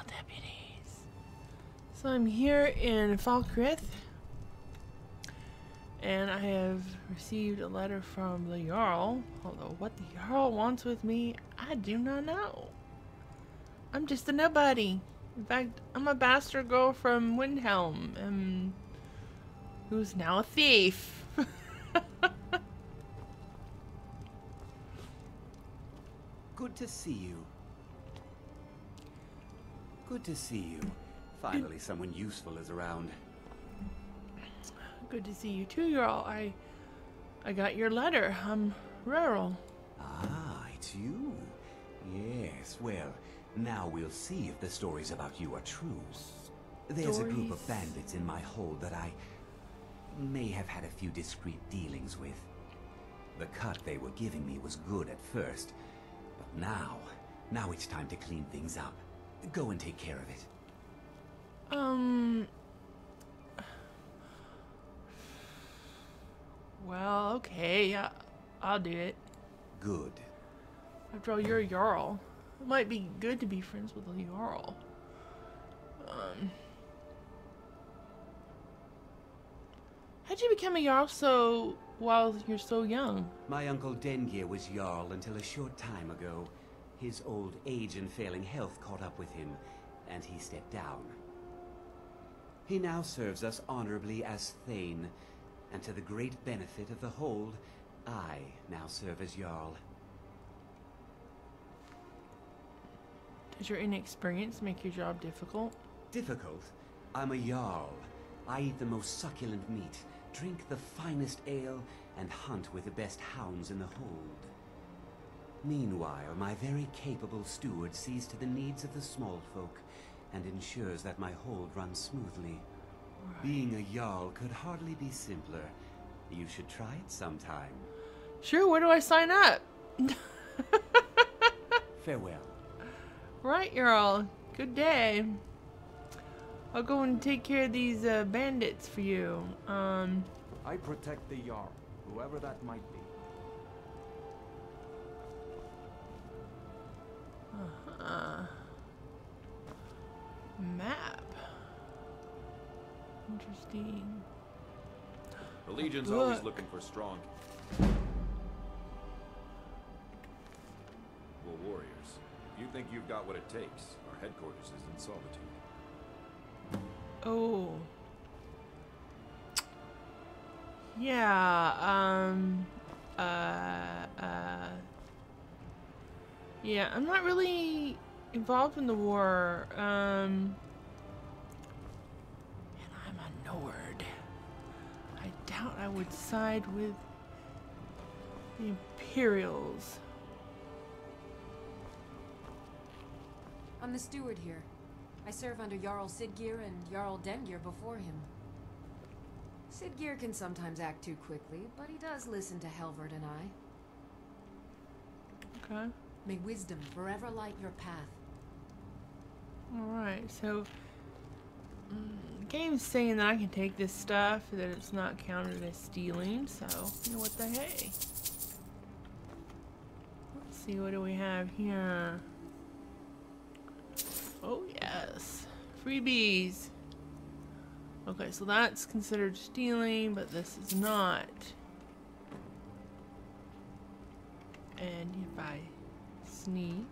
Jail deputies. So I'm here in Falkreath, and I have received a letter from the Jarl. Although what the Jarl wants with me, I do not know. I'm just a nobody. In fact, I'm a bastard girl from Windhelm, who's now a thief. Good to see you. Good to see you. Finally, someone useful is around. Good to see you too, Jarl. I got your letter. I'm Raeryl. Ah, it's you. Yes, well, now we'll see if the stories about you are true. There's a group of bandits in my hold that I may have had a few discreet dealings with. The cut they were giving me was good at first, but now it's time to clean things up. Go and take care of it. Well, okay, I'll do it. Good. After all, you're a Jarl. It might be good to be friends with a Jarl. How'd you become a Jarl while you're so young? My uncle Dengir was Jarl until a short time ago. His old age and failing health caught up with him, and he stepped down. He now serves us honorably as Thane, and to the great benefit of the hold, I now serve as Jarl. Does your inexperience make your job difficult? Difficult? I'm a Jarl. I eat the most succulent meat, drink the finest ale, and hunt with the best hounds in the hold. Meanwhile, my very capable steward sees to the needs of the small folk and ensures that my hold runs smoothly. Right. Being a Jarl could hardly be simpler. You should try it sometime. Sure, where do I sign up? Farewell. Right, Jarl. Good day. I'll go and take care of these bandits for you. I protect the Jarl, whoever that might be. Map. Interesting. The Legion's always looking for strong warriors. If you think you've got what it takes, our headquarters is in Solitude. Oh. Yeah, yeah, I'm not really involved in the war, and I'm a Nord. I doubt I would side with the Imperials. I'm the steward here. I serve under Jarl Siggeir and Jarl Dengir before him. Siggeir can sometimes act too quickly, but he does listen to Helvard and I. Okay. May wisdom forever light your path. Alright, so the game's saying that I can take this stuff, that it's not counted as stealing, so you know what the hey. Let's see, what do we have here? Oh yes, freebies. Okay, so that's considered stealing, but this is not. And if I sneak,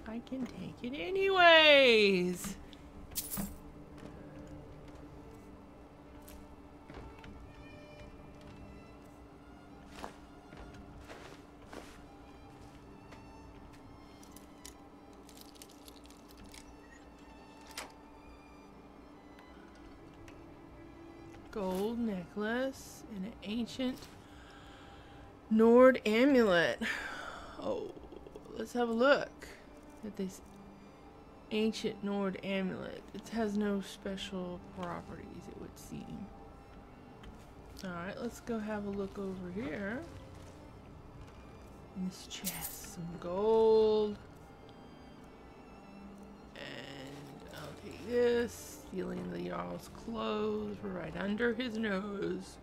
I can take it anyways. Gold necklace and an ancient Nord amulet. Oh, let's have a look at this ancient Nord amulet. It has no special properties, it would seem. Alright, let's go have a look over here. In this chest, some gold. And I'll take this. Stealing the Jarl's clothes right under his nose.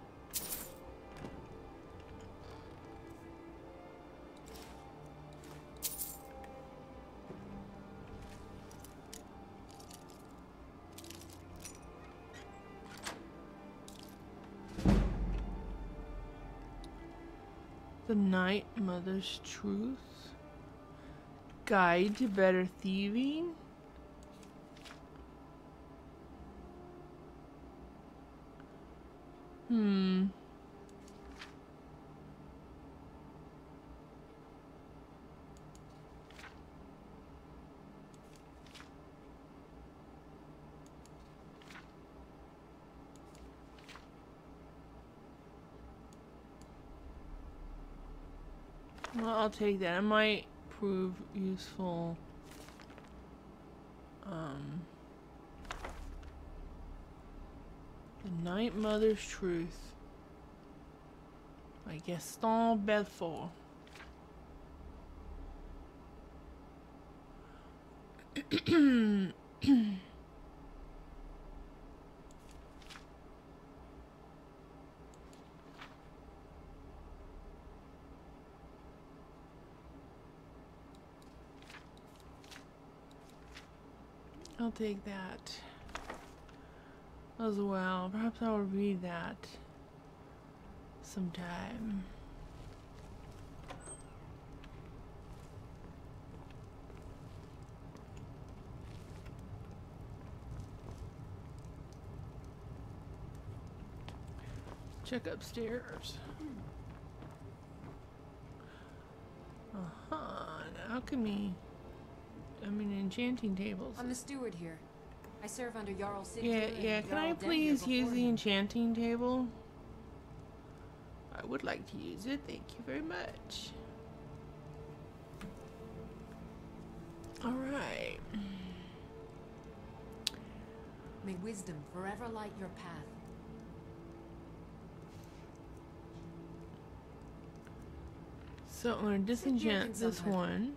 The Night Mother's Truth. Guide to Better Thieving. Well, I'll take that. It might prove useful. The Night Mother's Truth by Gaston Belfort. I'll take that as well. Perhaps I'll read that sometime. Check upstairs. Alchemy. I mean, enchanting tables. I'm the steward here. I serve under Jarl Sid. Yeah. Can I please use the enchanting table? I would like to use it. Thank you very much. All right. May wisdom forever light your path. So I'm gonna disenchant this one.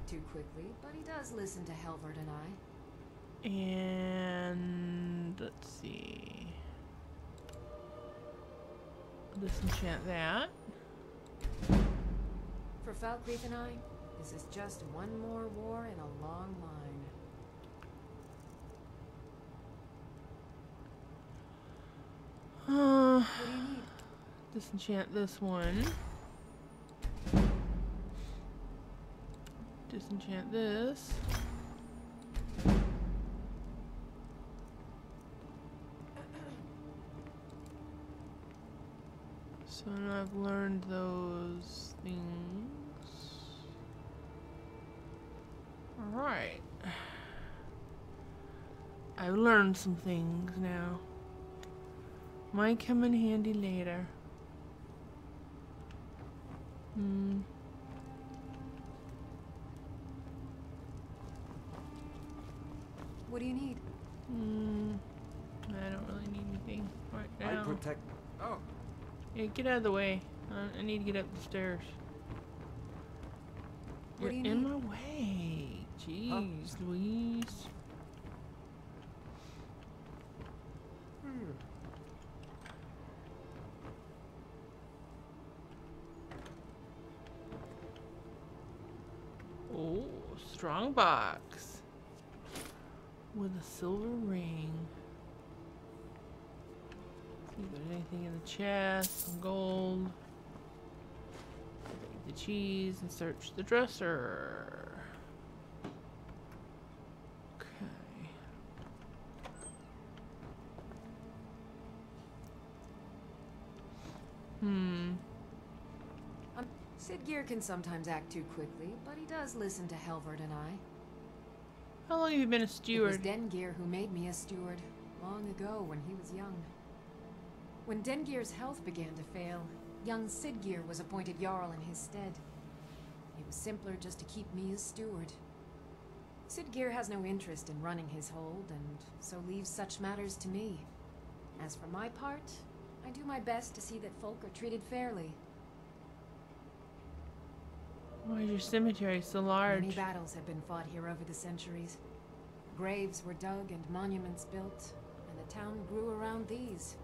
Too quickly, but he does listen to Helvard and I. And let's see. Disenchant that. For Falkreath and I, this is just one more war in a long line. What do you need? Disenchant this one. Disenchant this. So now I've learned those things. Alright. I've learned some things now. Might come in handy later. What do you need? I don't really need anything right now. I protect. Oh, Yeah, get out of the way. I need to get up the stairs. What You're do you in need? my way. Jeez, Louise. Oh, strong box with a silver ring. See if there's anything in the chest. Some gold. Take the cheese and search the dresser. Okay. Sid can sometimes act too quickly, but he does listen to Helvard and I. How long have you been a It was steward? Dengir who made me a steward, long ago when he was young. When Dengir's health began to fail, young Sidgeir was appointed Jarl in his stead. It was simpler just to keep me as steward. Sidgeir has no interest in running his hold, and so leaves such matters to me. As for my part, I do my best to see that folk are treated fairly. Why is your cemetery so large? Many battles have been fought here over the centuries. Graves were dug and monuments built, and the town grew around these.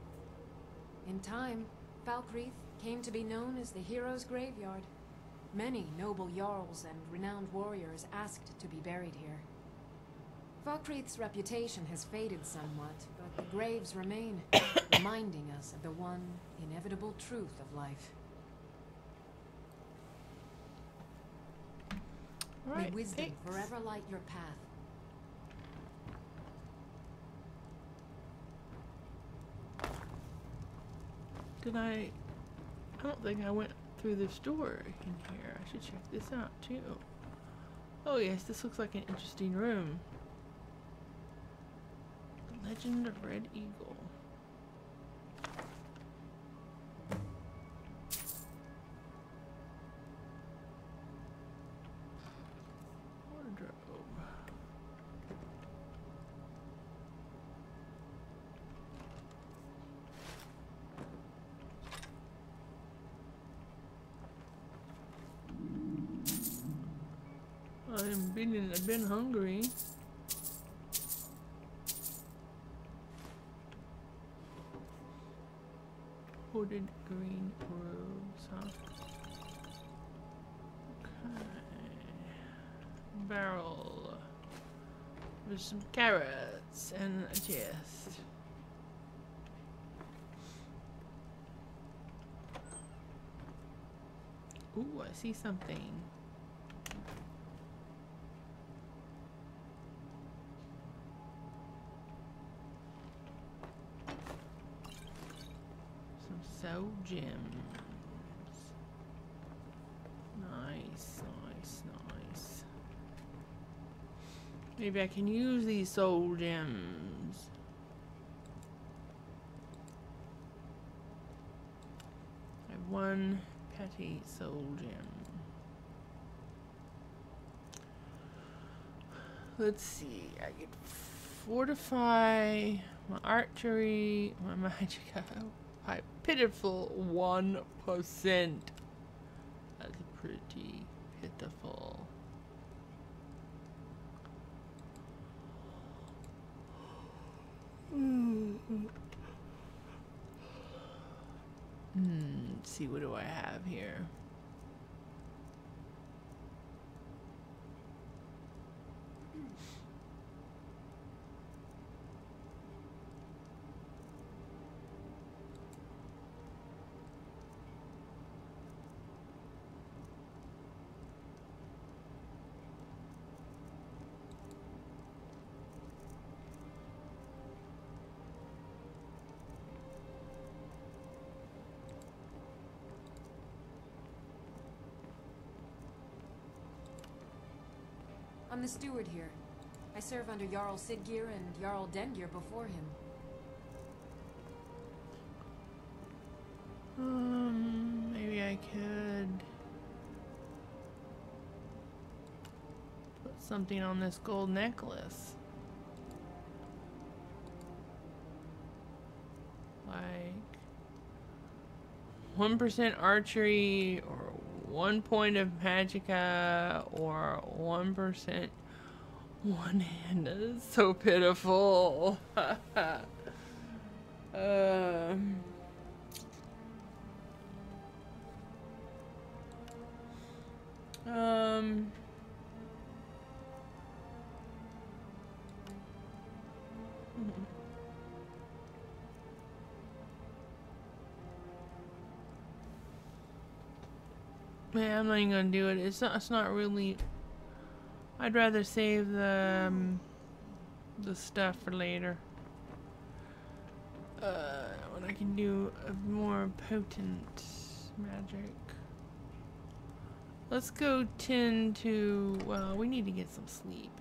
In time, Falkreath came to be known as the Heroes' Graveyard. Many noble jarls and renowned warriors asked to be buried here. Falkreath's reputation has faded somewhat, but the graves remain, reminding us of the one inevitable truth of life. May Right, wisdom thanks. forever light your path. I don't think I went through this door in here. I should check this out too. Oh yes, this looks like an interesting room. The Legend of Red Eagle. Wardrobe. I've been hungry. Hooded green robes, huh? Okay. Barrel. There's some carrots and a chest. Ooh, I see something. Soul gems. Nice, nice, nice. Maybe I can use these soul gems. I have one petty soul gem. Let's see. I could fortify my archery, my magicka. By pitiful 1%. That's pretty pitiful. Let's see, what do I have here? I'm the steward here. I serve under Jarl Siggeir and Jarl Dengir before him. Maybe I could put something on this gold necklace. Like 1% archery, or 1 point of magicka, or 1% one hand. That is so pitiful. Man, I'm not even gonna do it. It's not really. I'd rather save the stuff for later. When I can do a more potent magic. Let's go tend to. Well, we need to get some sleep,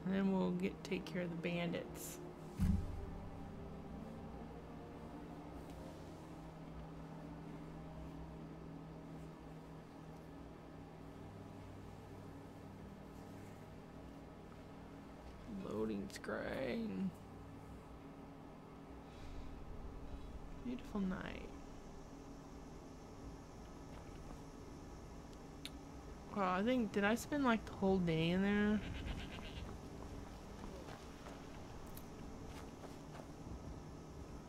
and then we'll take care of the bandits. Loading screen. Beautiful night. Wow, I think, did I spend like the whole day in there?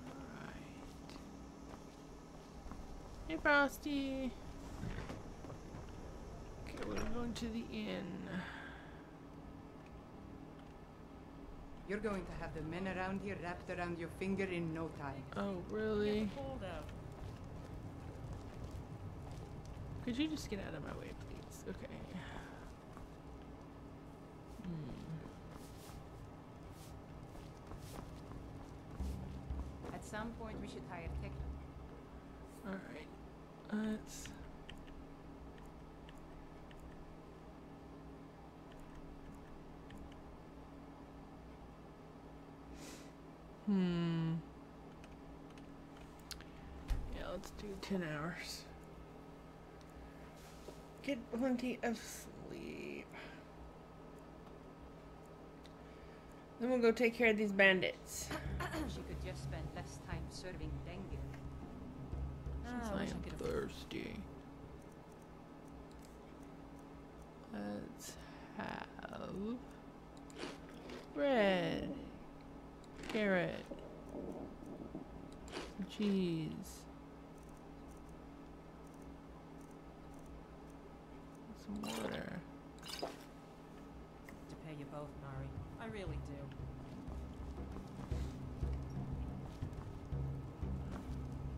Alright. Hey Frosty. Okay, we're going to the inn. You're going to have the men around here wrapped around your finger in no time. Oh, really? Hold out. Could you just get out of my way, please? Okay. At some point, we should hire tech. Alright. Let's... Yeah, let's do 10 hours. Get plenty of sleep. Then we'll go take care of these bandits. She could just spend less time serving dengue. Since I am thirsty. Let's have bread, carrot, some cheese, some water. To pay you both, Mari. I really do.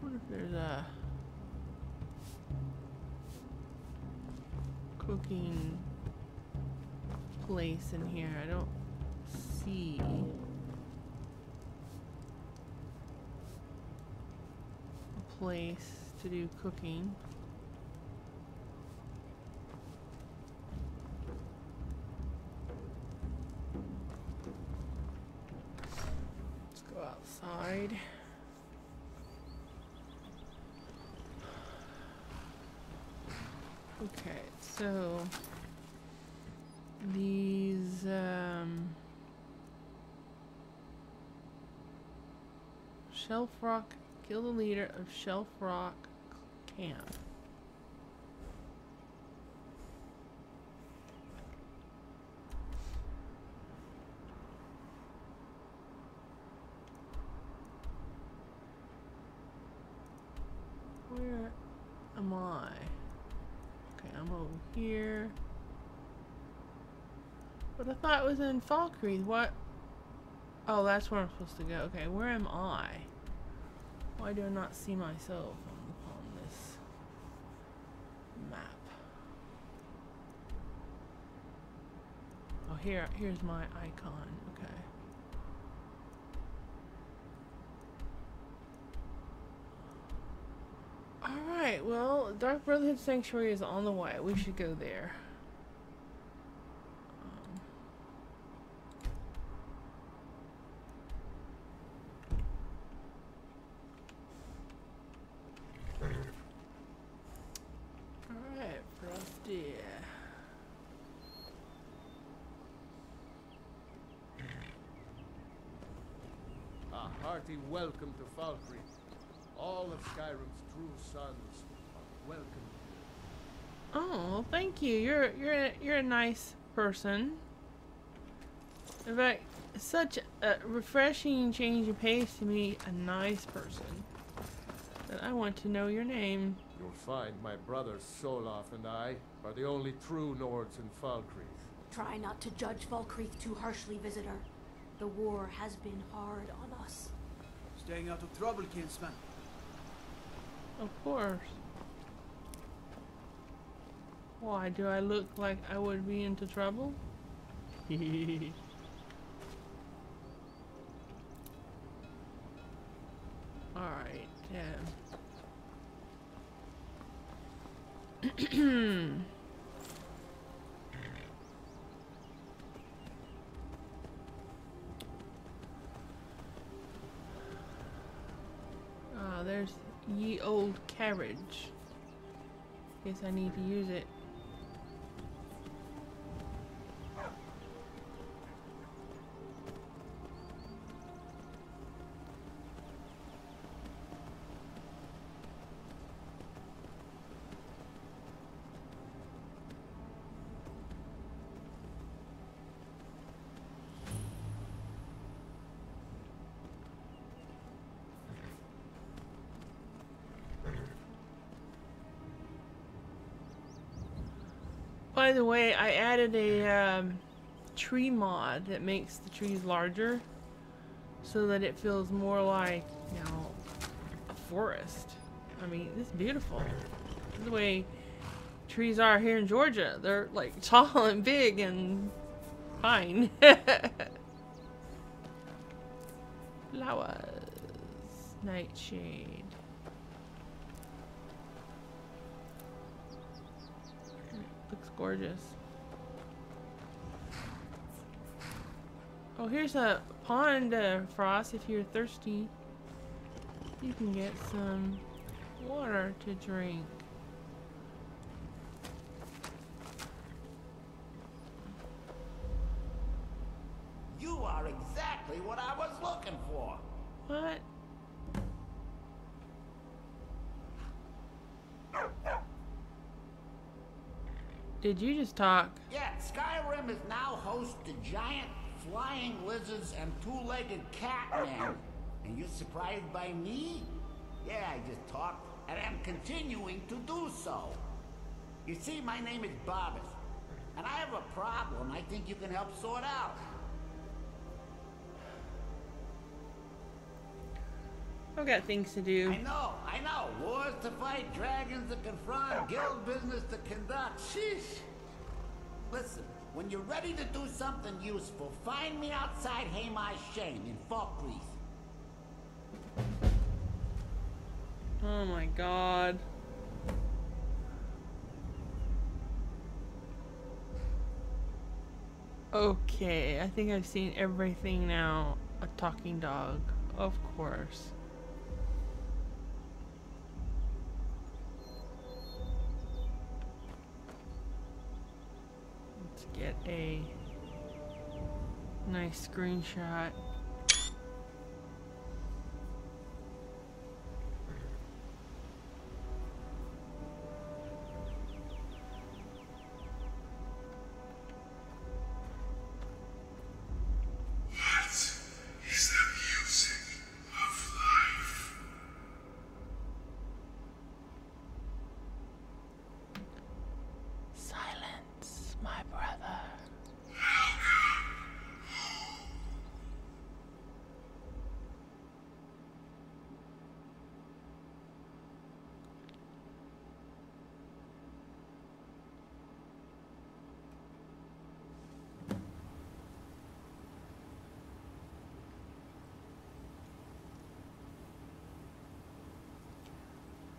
What if there's a cooking place in here? I don't see a place to do cooking. Let's go outside. Okay, so these Shelf Rock, kill the leader of Shelf Rock camp. Where am I? Okay, I'm over here. But I thought it was in Falkreath. What? Oh, that's where I'm supposed to go. Okay, where am I? Why do I not see myself on this map? Oh, here's my icon. Okay. Alright, well, Dark Brotherhood Sanctuary is on the way. We should go there. Alright, Frosty. A hearty welcome to Falkreath. All of Skyrim's true sons are welcome. Oh, thank you. You're a nice person. In fact, such a refreshing change of pace to meet a nice person that I want to know your name. You'll find my brothers Solaf and I are the only true Nords in Falkreath. Try not to judge Falkreath too harshly, visitor. The war has been hard on us. Staying out of trouble, kinsman. Of course. Why, do I look like I would be into trouble? Alright, there's ye old carriage. Guess I need to use it. By the way, I added a tree mod that makes the trees larger so that it feels more like, you know, a forest. I mean, it's beautiful. This is the way trees are here in Georgia. They're like tall and big and fine. Flowers. Nightshade. Looks gorgeous. Oh, here's a pond, Frost. If you're thirsty, you can get some water to drink. You are exactly what I was looking for. What? Did you just talk? Yeah, Skyrim is now host to giant flying lizards and two-legged catmen. And you're surprised by me? Yeah, I just talked, and I'm continuing to do so. You see, my name is Barbas, and I have a problem I think you can help sort out. I've got things to do. I know. Wars to fight, dragons to confront, guild business to conduct. Sheesh. Listen, when you're ready to do something useful, find me outside Haymar's Shame in Falkreath. Oh my god. Okay, I think I've seen everything now. A talking dog, of course. Let's get a nice screenshot.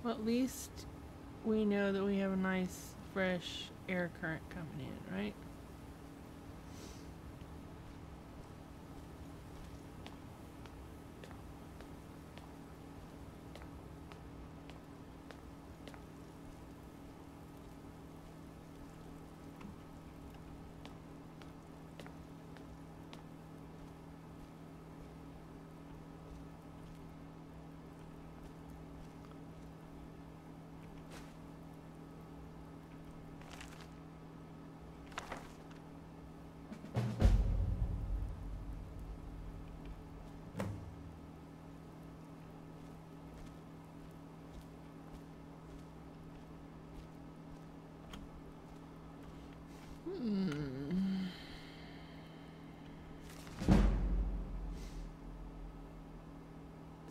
Well, at least we know that we have a nice, fresh air current coming in, right?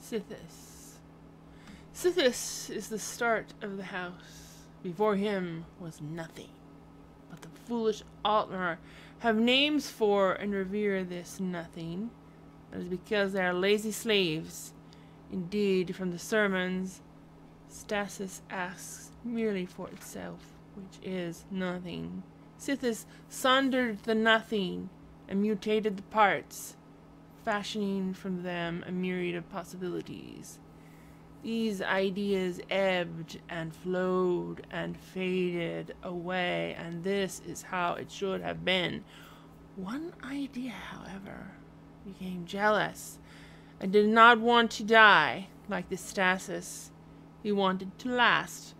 Sithis. Sithis is the start of the house. Before him was nothing. But the foolish Altmer have names for and revere this nothing. That is because they are lazy slaves. Indeed, from the sermons, stasis asks merely for itself, which is nothing. Sithis sundered the nothing and mutated the parts, fashioning from them a myriad of possibilities. These ideas ebbed and flowed and faded away, and this is how it should have been. One idea, however, became jealous and did not want to die like the stasis. He wanted to last.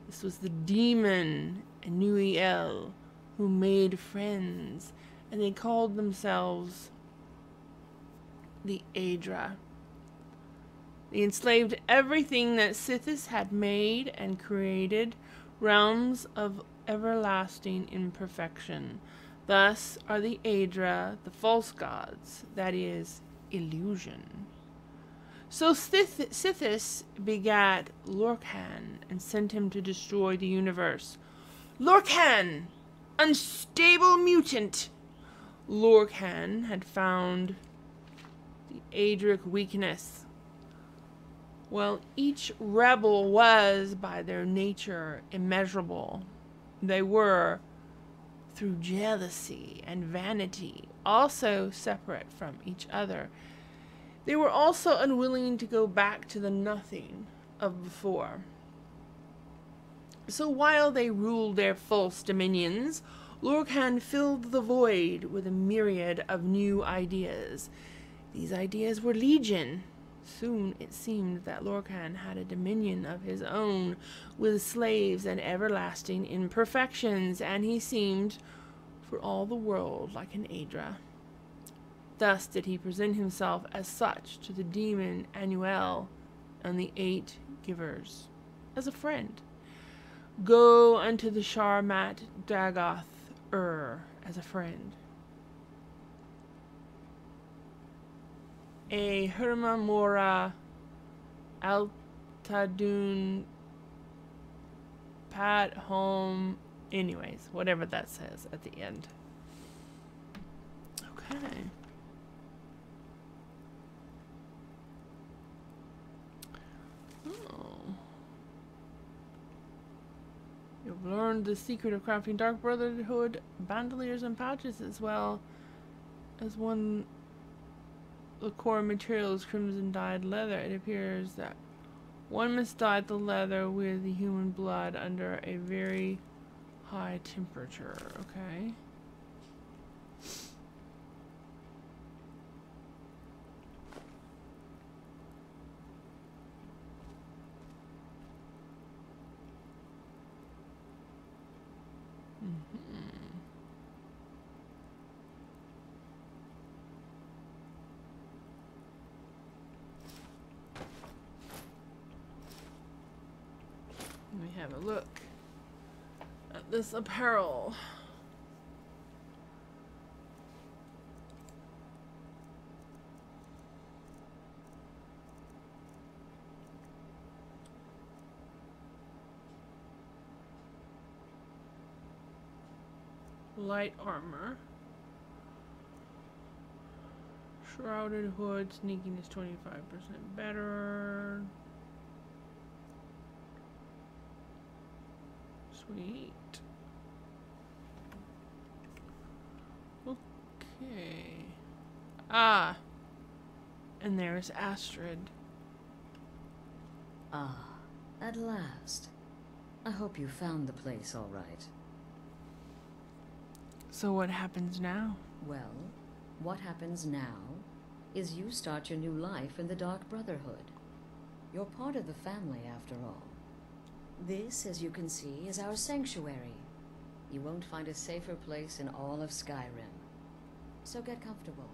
This was the demon Anuiel, who made friends, and they called themselves the Aedra. They enslaved everything that Sithis had made and created, realms of everlasting imperfection, Thus are the Aedra the false gods, that is, illusion. So Sithis begat Lorkhan and sent him to destroy the universe. Lorkhan! Unstable mutant! Lorkhan had found the Aedric weakness. Well, each rebel was, by their nature, immeasurable. They were, through jealousy and vanity, also separate from each other. They were also unwilling to go back to the nothing of before. So while they ruled their false dominions, Lorkhan filled the void with a myriad of new ideas. These ideas were legion. Soon it seemed that Lorkhan had a dominion of his own, with slaves and everlasting imperfections, and he seemed, for all the world, like an Aedra. Thus did he present himself as such to the demon Annuel and the 8 givers, as a friend. Go unto the Sharmat Dagoth as a friend. A Herma Mora Altadun Pat Home. Anyways, whatever that says at the end. Okay. Oh. You've learned the secret of crafting Dark Brotherhood bandoliers and pouches, as well as one. The core material is crimson dyed leather. It appears that one must dye the leather with the human blood under a very high temperature. Okay. Let me have a look at this apparel. Light armor. Shrouded hood. Sneaking is 25% better. Sweet. Okay. Ah. And there's Astrid. Ah, at last. I hope you found the place all right. So what happens now? Well, what happens now is you start your new life in the Dark Brotherhood. You're part of the family, after all. This, as you can see, is our sanctuary. You won't find a safer place in all of Skyrim. So get comfortable.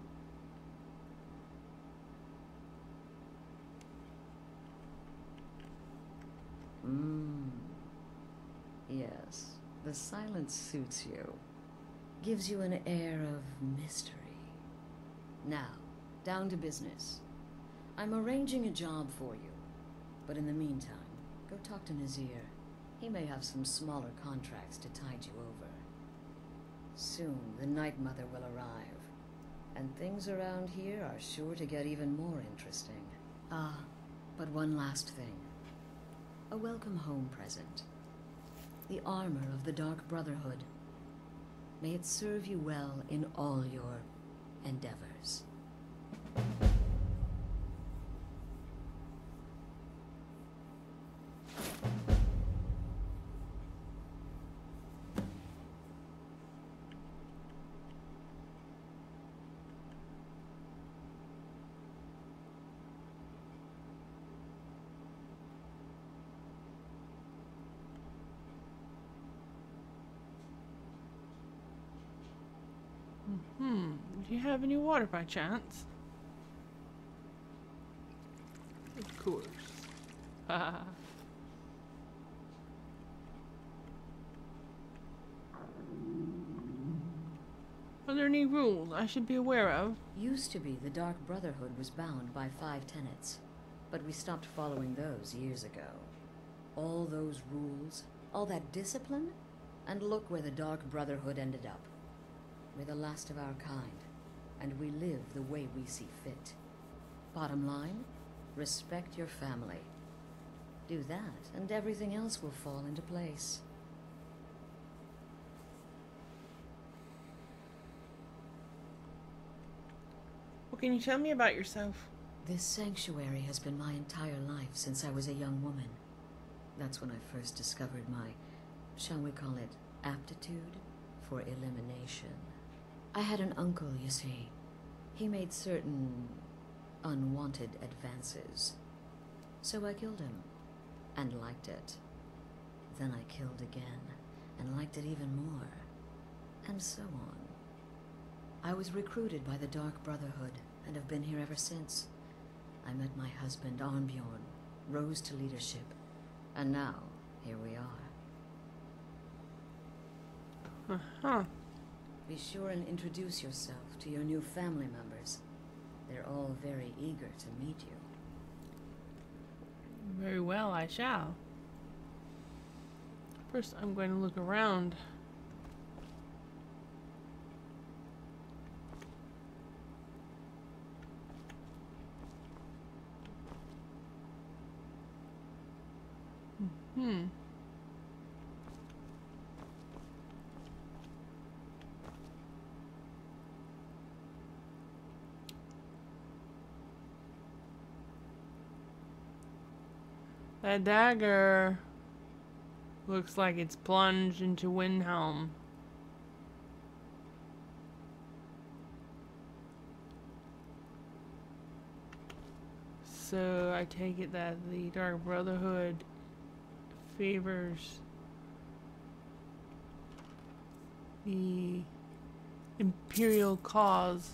Yes, the silence suits you. Gives you an air of mystery. Now, down to business. I'm arranging a job for you. But in the meantime, go talk to Nazir. He may have some smaller contracts to tide you over. Soon, the Night Mother will arrive. And things around here are sure to get even more interesting. Ah, but one last thing. A welcome home present. The armor of the Dark Brotherhood. May it serve you well in all your endeavors. Do you have any water by chance? Of course. Are there any rules I should be aware of? Used to be the Dark Brotherhood was bound by 5 tenets, but we stopped following those years ago. All those rules, all that discipline, and look where the Dark Brotherhood ended up. We're the last of our kind, and we live the way we see fit. Bottom line, respect your family. Do that, and everything else will fall into place. What can you tell me about yourself? This sanctuary has been my entire life since I was a young woman. That's when I first discovered my, shall we call it, aptitude for elimination. I had an uncle, you see. He made certain unwanted advances. So I killed him, and liked it. Then I killed again, and liked it even more, and so on. I was recruited by the Dark Brotherhood, and have been here ever since. I met my husband, Arnbjorn, rose to leadership, and now, here we are. Uh-huh. Be sure and introduce yourself to your new family members. They're all very eager to meet you. Very well, I shall. First, I'm going to look around. That dagger looks like it's plunged into Windhelm. So I take it that the Dark Brotherhood favors the Imperial cause.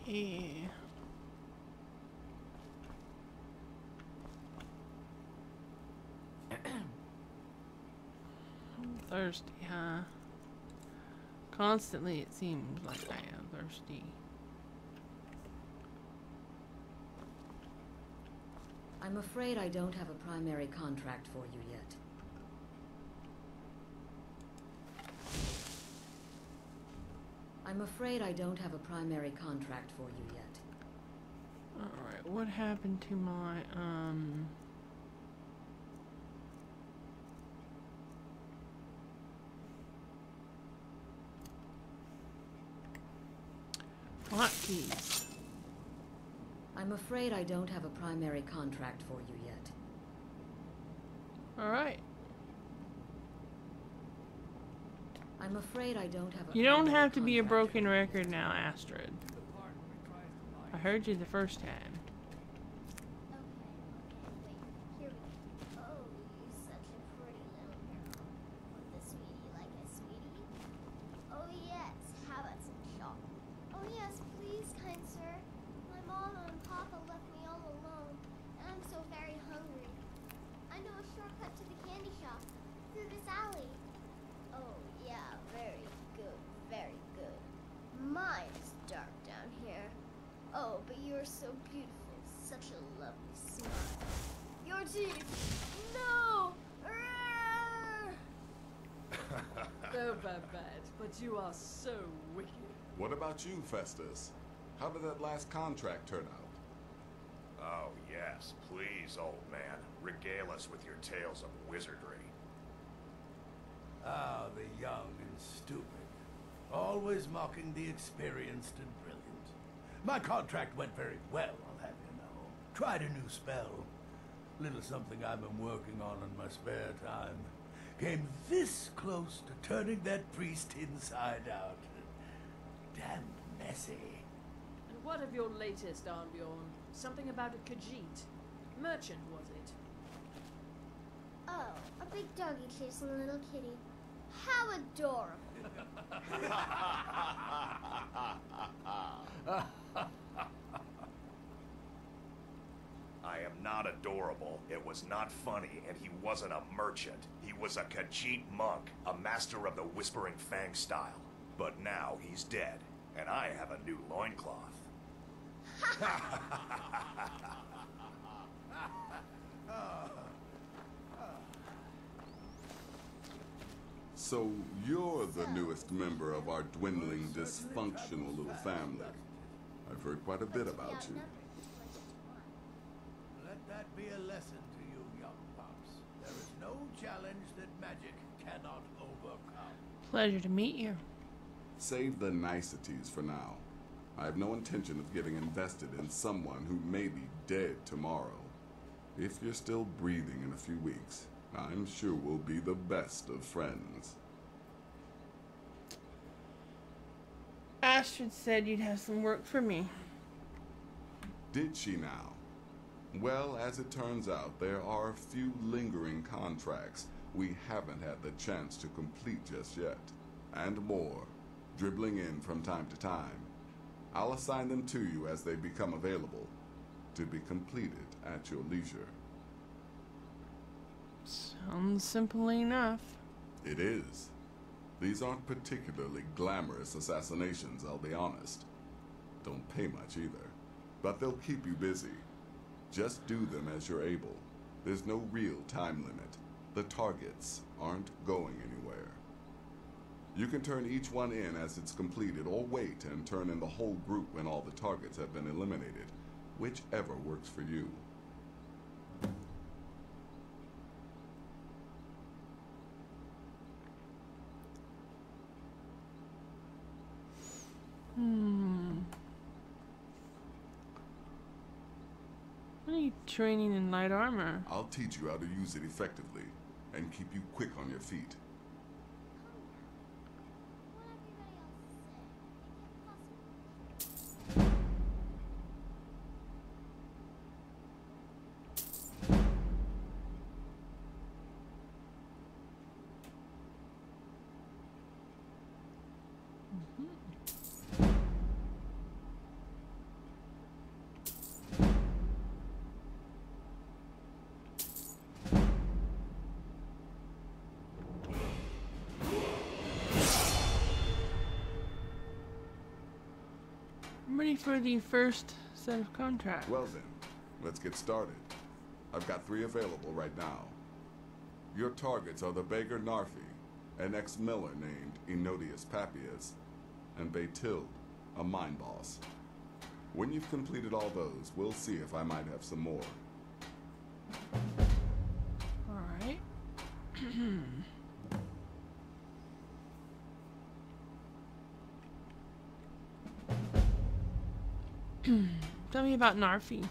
Okay. I'm thirsty, huh? Constantly, it seems like I am thirsty. I'm afraid I don't have a primary contract for you yet. I'm afraid I don't have a primary contract for you yet. Alright, what happened to my, hotkeys? I'm afraid I don't have a primary contract for you yet. Alright. I'm afraid I don't have a You don't have to be a broken record now, Astrid. I heard you the first time. Okay, wait. Here we go. Oh, you're such a pretty little girl. Want the sweetie like a sweetie? Oh yes, how about some chocolate? Oh yes, please, kind sir. My mom and Papa left me all alone, and I'm so very hungry. I know a shortcut to the candy shop, through this alley. Oh yeah, very good, very good. My, it's dark down here. Oh, but you're so beautiful, such a lovely smile. Your teeth! No! No, Babette, but you are so wicked. What about you, Festus? How did that last contract turn out? Oh, yes. Please, old man. Regale us with your tales of wizardry. Ah, the young and stupid. Always mocking the experienced and brilliant. My contract went very well, I'll have you know. Tried a new spell. little something I've been working on in my spare time, came this close to turning that priest inside out. Damn messy. And what of your latest, Arnbjorn? Something about a Khajiit. Merchant, was it? Oh, a big doggy chasing a little kitty. How adorable. I am not adorable. It was not funny, and he wasn't a merchant. He was a Khajiit monk, a master of the Whispering Fang style. But now he's dead, and I have a new loincloth. So you're the newest member of our dwindling, dysfunctional little family. I've heard quite a bit about you. Let that be a lesson to you, young pups. There is no challenge that magic cannot overcome. Pleasure to meet you. Save the niceties for now. I have no intention of getting invested in someone who may be dead tomorrow. If you're still breathing in a few weeks, I'm sure we'll be the best of friends. Astrid said you'd have some work for me. Did she now? Well, as it turns out, there are a few lingering contracts we haven't had the chance to complete just yet. And more, dribbling in from time to time. I'll assign them to you as they become available, to be completed at your leisure. Sounds simple enough. It is. These aren't particularly glamorous assassinations, I'll be honest. Don't pay much either, but they'll keep you busy. Just do them as you're able. There's no real time limit. The targets aren't going anywhere. You can turn each one in as it's completed, or wait and turn in the whole group when all the targets have been eliminated. Whichever works for you. What are you training in light armor? I'll teach you how to use it effectively, and keep you quick on your feet. I'm ready for the first set of contracts. Well then, let's get started. I've got 3 available right now. Your targets are the beggar Narfi, an ex-miller named Enodius Papias, and Beytild, a mine boss. When you've completed all those, we'll see if I might have some more. Alright. Tell me about Narfi.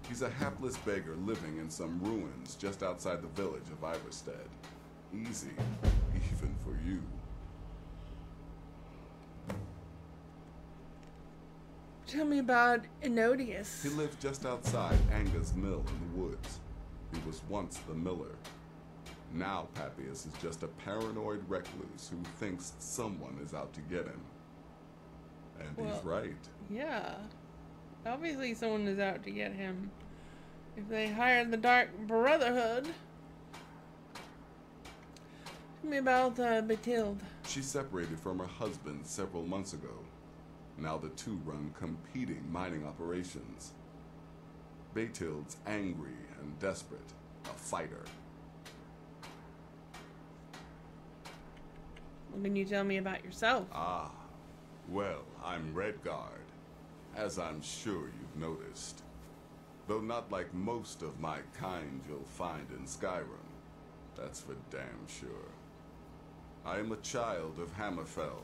He's a hapless beggar living in some ruins just outside the village of Iverstead. Easy, even for you. Tell me about Enodius. He lived just outside Anga's mill in the woods. He was once the miller. Now Papias is just a paranoid recluse who thinks someone is out to get him. And he's right. Yeah. Obviously someone is out to get him. If they hired the Dark Brotherhood. Tell me about Beytild. She separated from her husband several months ago. Now the two run competing mining operations. Beytild's angry and desperate, a fighter. Well, can you tell me about yourself? Ah, well, I'm Redguard, as I'm sure you've noticed. Though not like most of my kind you'll find in Skyrim, that's for damn sure. I am a child of Hammerfell,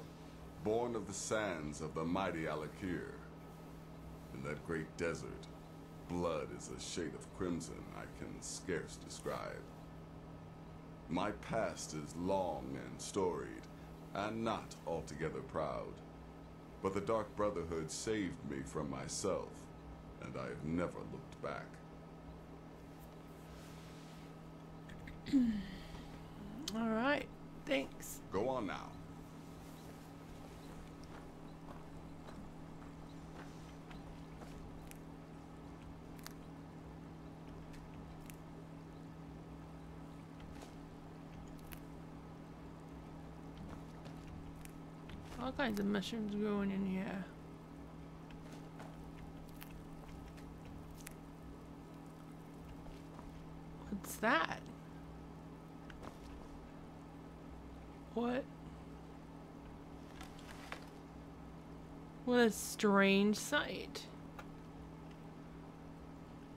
born of the sands of the mighty Alakir. In that great desert, blood is a shade of crimson I can scarce describe. My past is long and storied, and not altogether proud. But the Dark Brotherhood saved me from myself, and I have never looked back. All right, thanks. Go on now. All kinds of mushrooms growing in here. What's that? What? What a strange sight.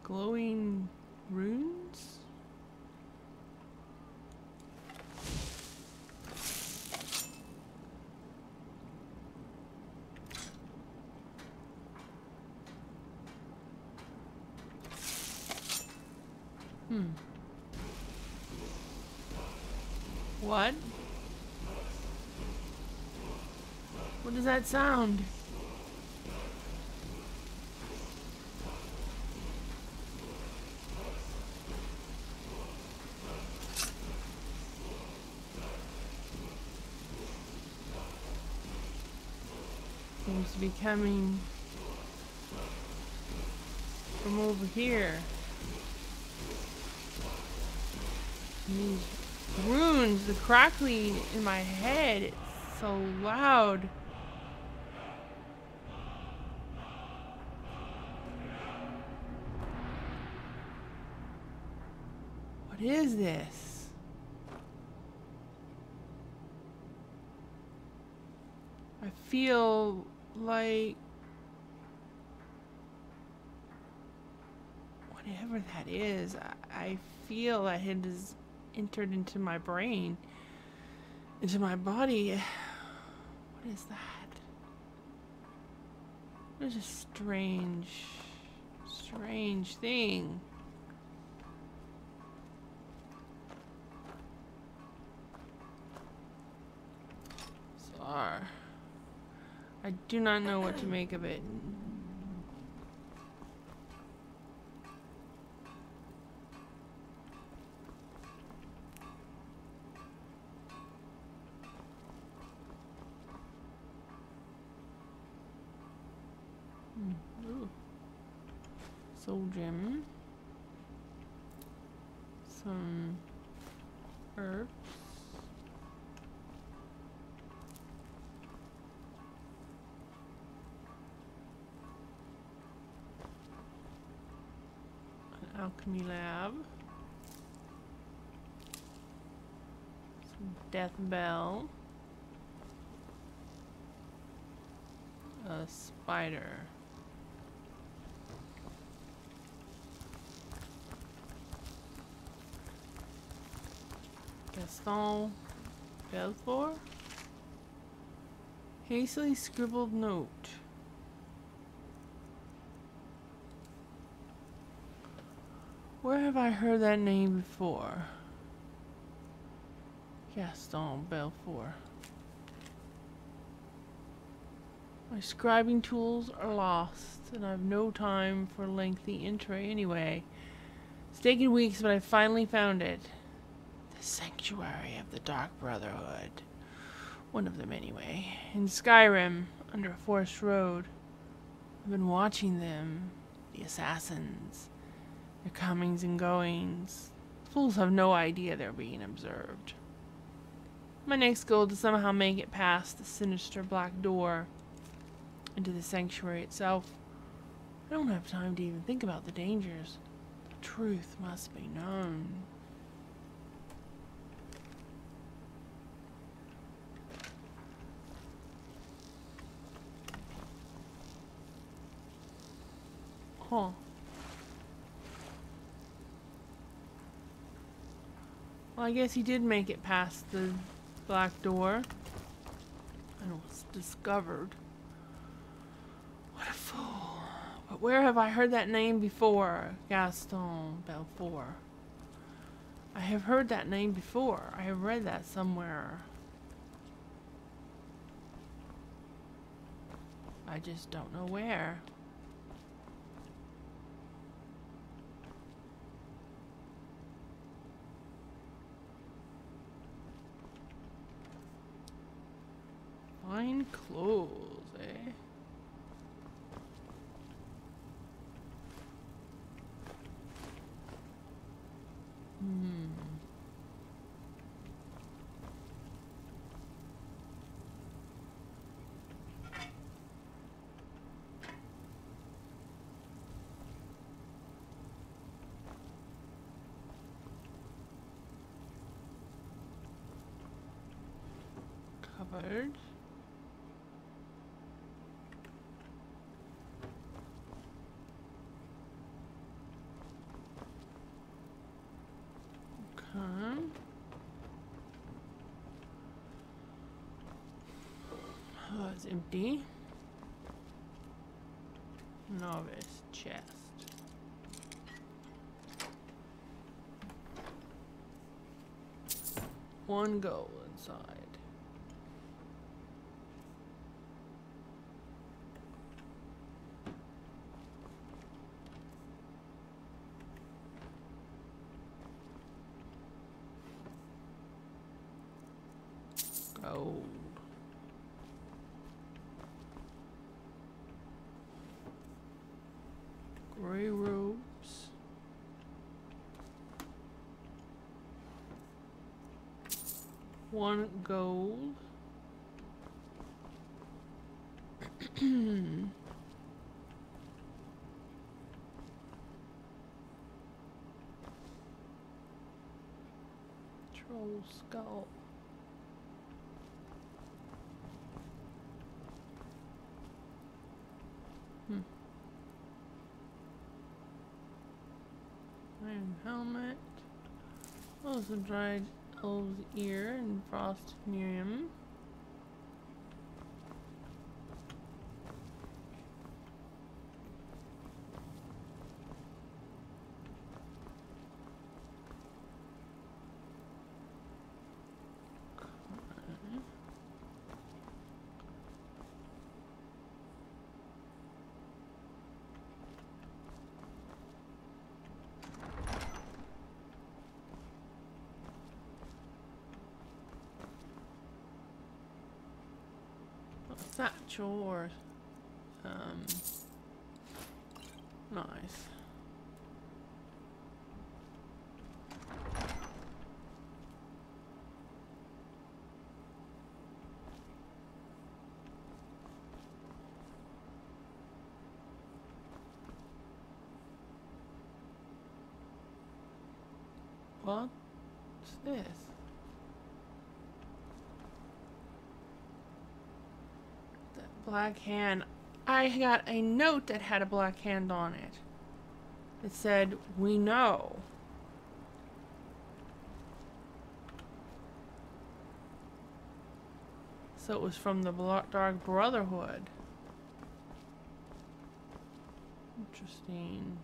Glowing runes? What? What does that sound? Seems to be coming from over here. These runes, the crackling in my head, it's so loud. What is this? I feel like whatever that is, I feel that it has entered into my brain, into my body. What is that? What is a strange thing? Czar. I do not know what to make of it. Ooh. Soul gem. Some herbs. An alchemy lab. Some death bell. A spider. Gaston Belfort? Hastily scribbled note. Where have I heard that name before? Gaston Belfort. My scribing tools are lost, and I've no time for lengthy entry anyway. It's taken weeks, but I finally found it. The Sanctuary of the Dark Brotherhood. One of them anyway. In Skyrim, under a forest road. I've been watching them. The assassins. Their comings and goings. Fools have no idea they're being observed. My next goal is to somehow make it past the sinister black door into the sanctuary itself. I don't have time to even think about the dangers. The truth must be known. Huh. Well, I guess he did make it past the black door and was discovered. What a fool. But where have I heard that name before? Gaston Belfort. I have heard that name before. I have read that somewhere. I just don't know where. Fine clothes, eh? Covered. Okay. Oh, it's empty. Novice chest. One goal inside. Gold. Gray robes. One gold. Troll skull. Iron helmet. Oh, some dried elf's ear and frost miriam. Satchel or nice. What's this? Black hand. I got a note that had a black hand on it. It said, "We know." So it was from the Dark Brotherhood. Interesting.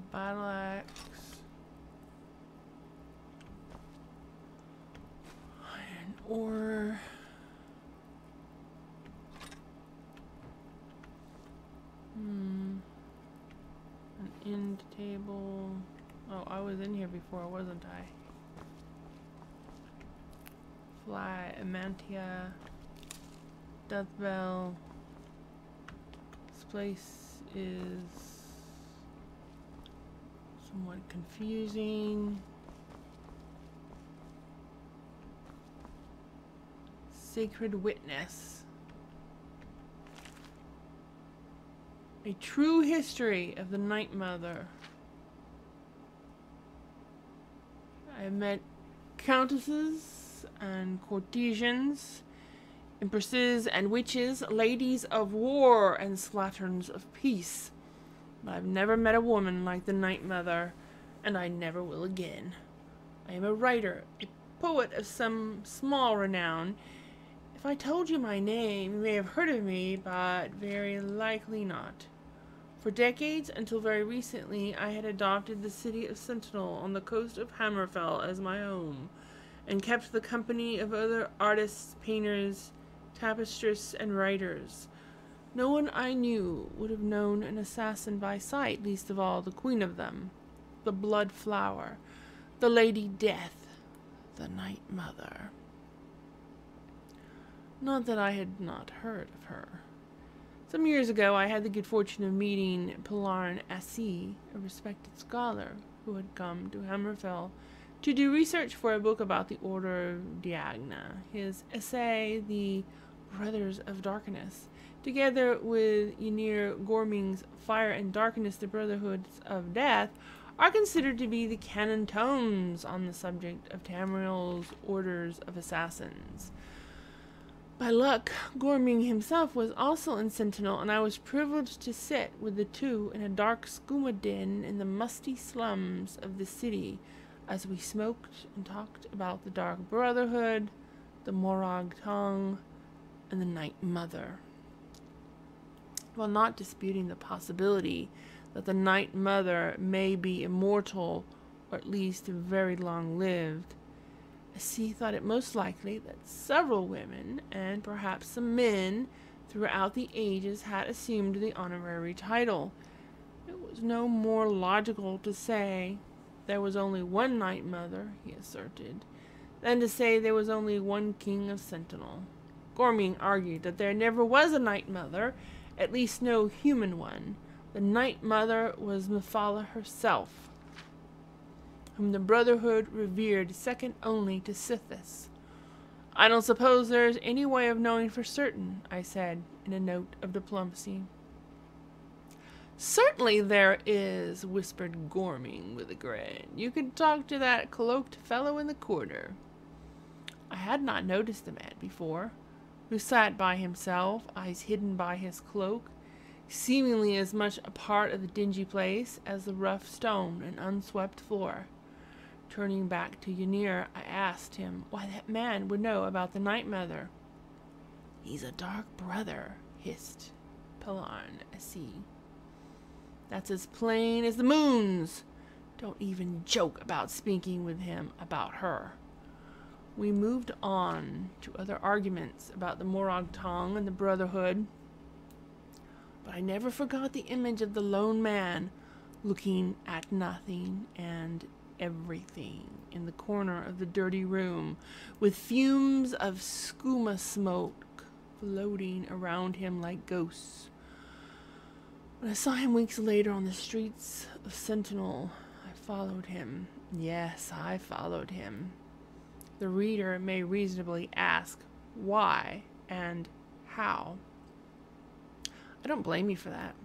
Battle axe, iron ore, an end table. Oh, I was in here before, wasn't I? Fly, Amantia, Death Bell. This place is somewhat confusing. Sacred Witness. A true history of the Night Mother. I met countesses and courtesans, empresses and witches, ladies of war and slatterns of peace. but I've never met a woman like the Night Mother, and I never will again. I am a writer, a poet of some small renown. If I told you my name, you may have heard of me, but very likely not. For decades, until very recently, I had adopted the city of Sentinel on the coast of Hammerfell as my home, and kept the company of other artists, painters, tapestrists, and writers. No one I knew would have known an assassin by sight, least of all the queen of them, the Blood Flower, the Lady Death, the Night Mother. Not that I had not heard of her. Some years ago, I had the good fortune of meeting Pilarn Assi, a respected scholar who had come to Hammerfell to do research for a book about the Order of Diagna. His essay, The Brothers of Darkness, together with Ynir Gorming's Fire and Darkness, the Brotherhoods of Death, are considered to be the canon tomes on the subject of Tamriel's orders of assassins. By luck, Gorming himself was also in Sentinel, and I was privileged to sit with the two in a dark skooma den in the musty slums of the city as we smoked and talked about the Dark Brotherhood, the Morag Tong, and the Night Mother. While not disputing the possibility that the Night Mother may be immortal, or at least very long-lived, Assi thought it most likely that several women, and perhaps some men, throughout the ages had assumed the honorary title. It was no more logical to say there was only one Night Mother, he asserted, than to say there was only one King of Sentinel. Gorming argued that there never was a Night Mother, at least no human one. The Night Mother was Mephala herself, whom the Brotherhood revered second only to Sithis. I don't suppose there's any way of knowing for certain, I said, in a note of diplomacy. Certainly there is, whispered Gorming with a grin. You could talk to that cloaked fellow in the corner. I had not noticed the man before, who sat by himself, eyes hidden by his cloak, seemingly as much a part of the dingy place as the rough stone and unswept floor. Turning back to Ynir, I asked him why that man would know about the Night Mother. He's a dark brother, hissed Pilarn Assi. That's as plain as the moons. Don't even joke about speaking with him about her. We moved on to other arguments about the Morag Tong and the Brotherhood, but I never forgot the image of the lone man looking at nothing and everything in the corner of the dirty room, with fumes of skooma smoke floating around him like ghosts. When I saw him weeks later on the streets of Sentinel, I followed him. Yes, I followed him. The reader may reasonably ask why and how. I don't blame you for that.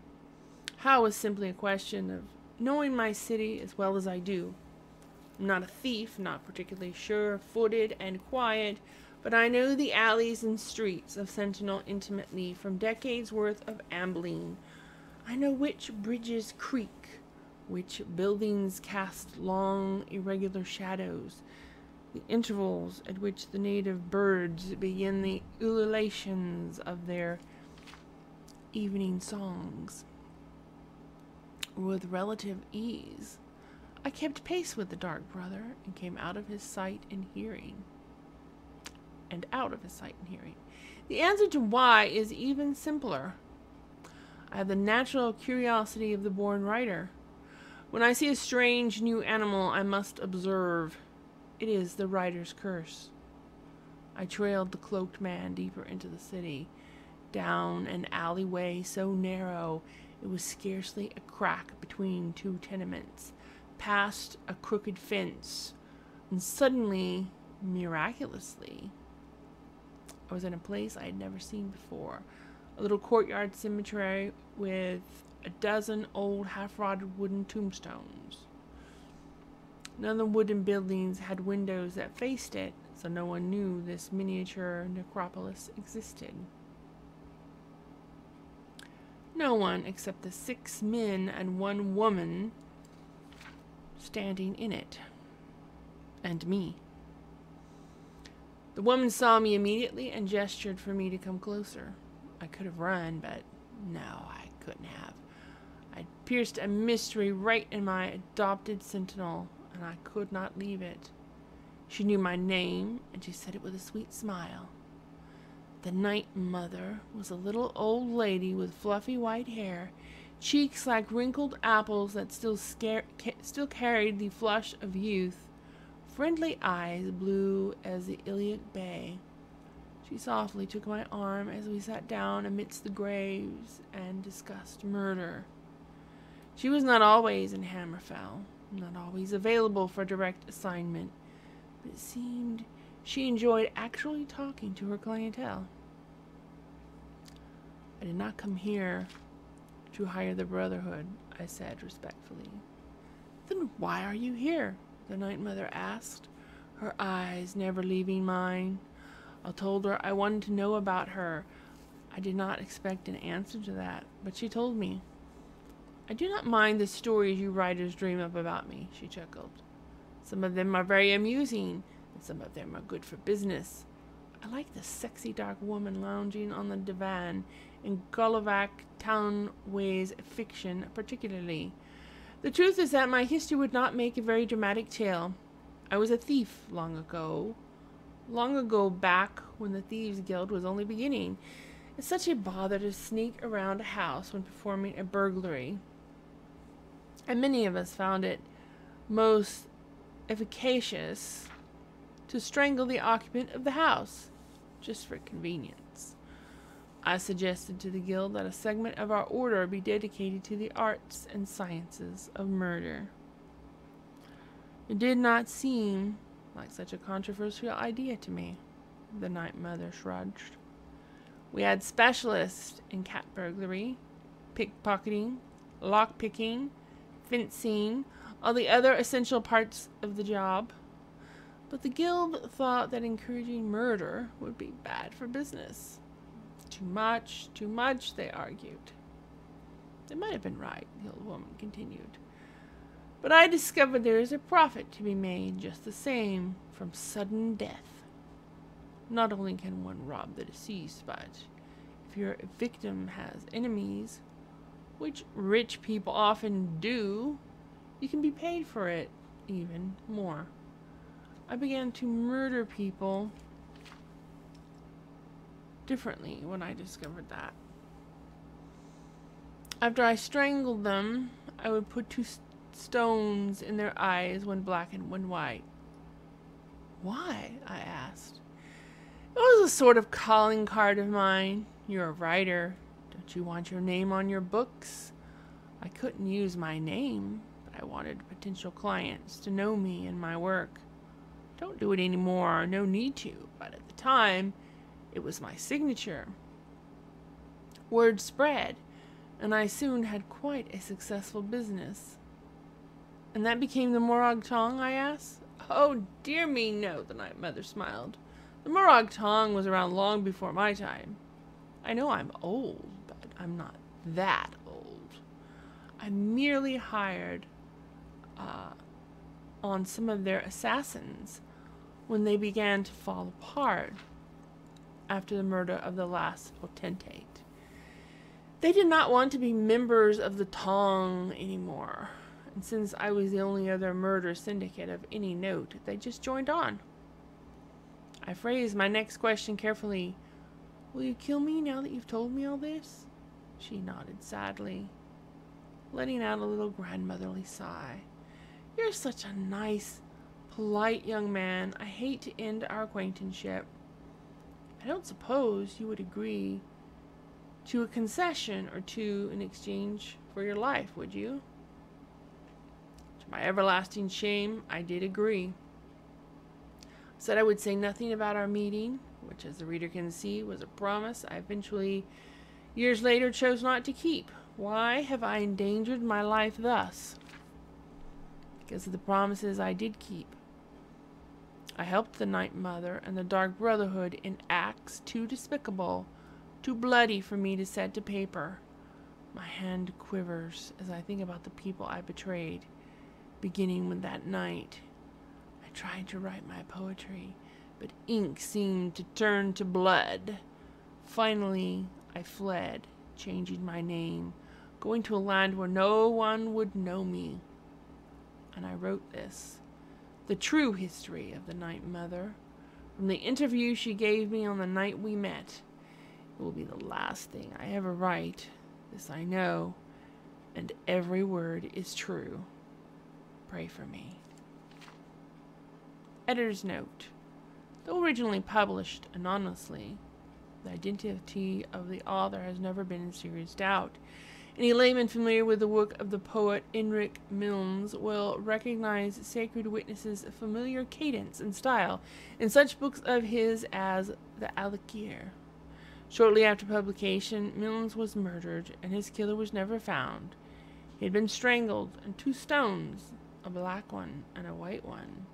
How is simply a question of knowing my city as well as I do. I'm not a thief, not particularly sure-footed and quiet, but I know the alleys and streets of Sentinel intimately from decades' worth of ambling. I know which bridges creak, which buildings cast long, irregular shadows, the intervals at which the native birds begin the ululations of their evening songs. With relative ease, I kept pace with the Dark Brother and came out of his sight and hearing. The answer to why is even simpler. I have the natural curiosity of the born writer. When I see a strange new animal, I must observe. It is the writer's curse. I trailed the cloaked man deeper into the city, down an alleyway so narrow it was scarcely a crack between two tenements, past a crooked fence, and suddenly, miraculously, I was in a place I had never seen before. A little courtyard cemetery with a dozen old half-rotted wooden tombstones. None of the wooden buildings had windows that faced it, so no one knew this miniature necropolis existed. No one except the 6 men and 1 woman standing in it. And me. The woman saw me immediately and gestured for me to come closer. I could have run, but no, I couldn't have. I'd pierced a mystery right in my adopted sentinel, and I could not leave it. She knew my name, and she said it with a sweet smile. The Night Mother was a little old lady with fluffy white hair, cheeks like wrinkled apples that still carried the flush of youth, friendly eyes blue as the Iliac Bay. She softly took my arm as we sat down amidst the graves and discussed murder. She was not always in Hammerfell, not always available for direct assignment, but it seemed she enjoyed actually talking to her clientele. I did not come here to hire the Brotherhood, I said respectfully. Then why are you here? The Night Mother asked, her eyes never leaving mine. I told her I wanted to know about her. I did not expect an answer to that, but she told me. I do not mind the stories you writers dream up about me, she chuckled. Some of them are very amusing, and some of them are good for business. I like the sexy dark woman lounging on the divan in Gullivac Townway's fiction particularly. The truth is that my history would not make a very dramatic tale. I was a thief long ago back when the Thieves' Guild was only beginning. It's such a bother to sneak around a house when performing a burglary. And many of us found it most efficacious to strangle the occupant of the house, just for convenience. I suggested to the guild that a segment of our order be dedicated to the arts and sciences of murder. It did not seem like such a controversial idea to me, the Night Mother shrugged. We had specialists in cat burglary, pickpocketing, lockpicking, fencing, all the other essential parts of the job. But the guild thought that encouraging murder would be bad for business. Too much, they argued. They might have been right, the old woman continued. But I discovered there is a profit to be made just the same from sudden death. Not only can one rob the deceased, but if your victim has enemies, which rich people often do, you can be paid for it even more. I began to murder people differently when I discovered that. After I strangled them, I would put 2 stones in their eyes, one black and one white. Why? I asked. It was a sort of calling card of mine. You're a writer. Don't you want your name on your books? I couldn't use my name, but I wanted potential clients to know me and my work. Don't do it anymore, no need to, but at the time, it was my signature. Word spread, and I soon had quite a successful business. And that became the Morag Tong, I asked. Oh, dear me, no, the Night Mother smiled. The Morag Tong was around long before my time. I know I'm old, but I'm not that old. I merely hired on some of their assassins when they began to fall apart after the murder of the last potentate. They did not want to be members of the Tong anymore, and since I was the only other murder syndicate of any note, they just joined on. I phrased my next question carefully. Will you kill me now that you've told me all this? She nodded sadly, letting out a little grandmotherly sigh. You're such a nice, polite young man. I hate to end our acquaintanceship. I don't suppose you would agree to a concession or two in exchange for your life, would you? To my everlasting shame, I did agree. I said I would say nothing about our meeting, which, as the reader can see, was a promise I eventually, years later, chose not to keep. Why have I endangered my life thus? Because of the promises I did keep. I helped the Night Mother and the Dark Brotherhood in acts too despicable, too bloody for me to set to paper. My hand quivers as I think about the people I betrayed, beginning with that night. I tried to write my poetry, but ink seemed to turn to blood. Finally, I fled, changing my name, going to a land where no one would know me. And I wrote this, the true history of the Night Mother, from the interview she gave me on the night we met. It will be the last thing I ever write. This I know, and every word is true. Pray for me. Editor's note. Though originally published anonymously, the identity of the author has never been in serious doubt. Any layman familiar with the work of the poet Enric Milnes will recognize Sacred Witness's familiar cadence and style in such books of his as The Alakir. Shortly after publication, Milnes was murdered, and his killer was never found. He had been strangled, and 2 stones, a black one and a white one,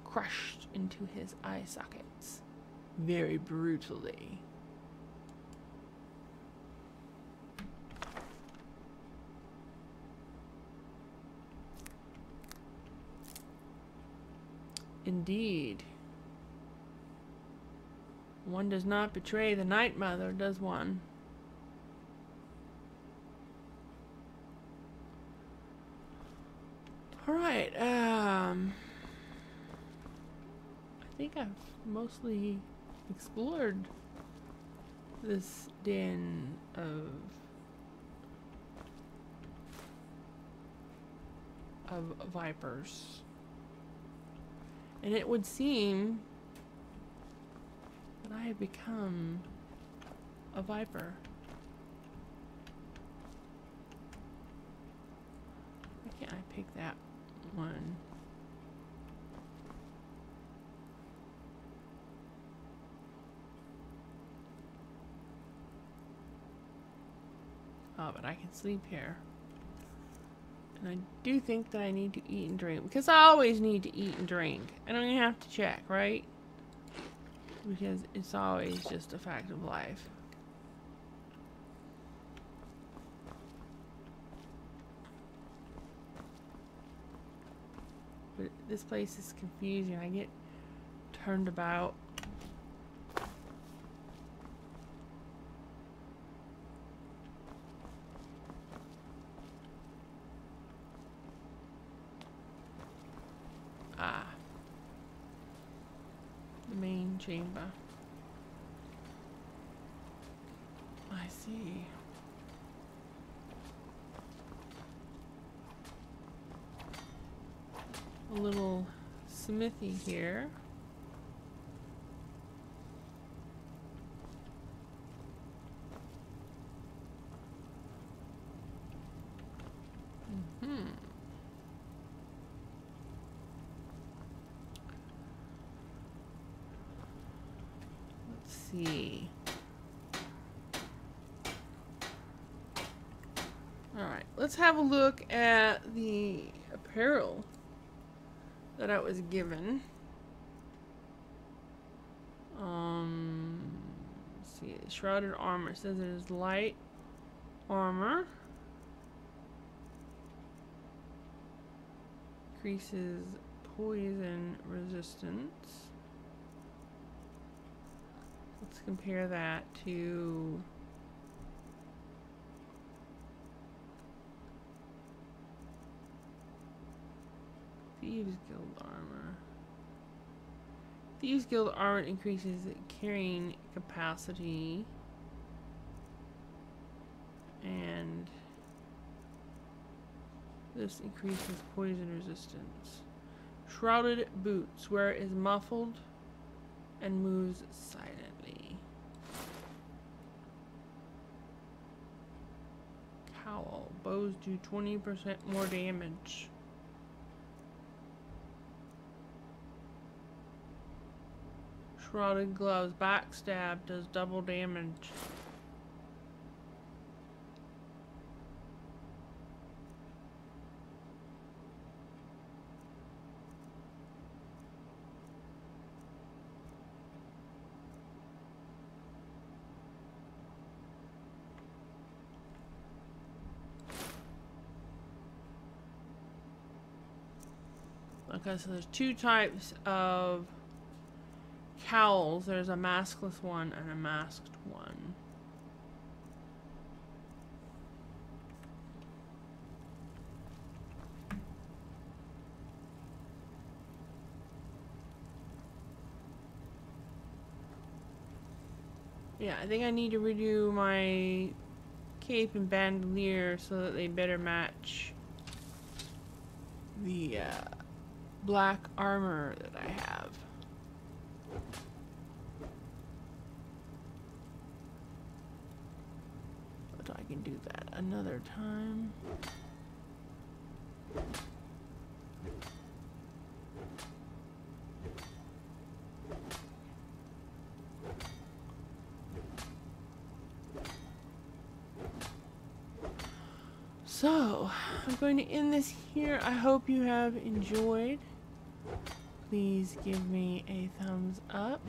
crushed into his eye sockets, very brutally. Indeed. One does not betray the Night Mother, does one? Alright, I think I've mostly explored this den of vipers. And it would seem that I have become a viper. Why can't I pick that one? Oh, but I can sleep here. And I do think that I need to eat and drink, because I always need to eat and drink. I don't even have to check, right? Because it's always just a fact of life. But this place is confusing. I get turned about. Ah. The main chamber. I see. A little smithy here. Let's see. Alright, let's have a look at the apparel that I was given. Let's see, shrouded armor. It says it is light armor. Increases poison resistance. Let's compare that to Thieves Guild armor. Thieves Guild armor increases carrying capacity and this increases poison resistance. Shrouded boots, where it is muffled and moves silently. Cowl, bows do 20% more damage. Shrouded gloves, backstab does double damage. Okay, so there's two types of cowls. There's a maskless one and a masked one. Yeah, I think I need to redo my cape and bandolier so that they better match the black armor that I have. But I can do that another time. So, I'm going to end this here. I hope you have enjoyed. Please give me a thumbs up.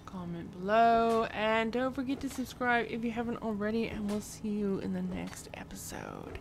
Comment below. And don't forget to subscribe if you haven't already. And we'll see you in the next episode.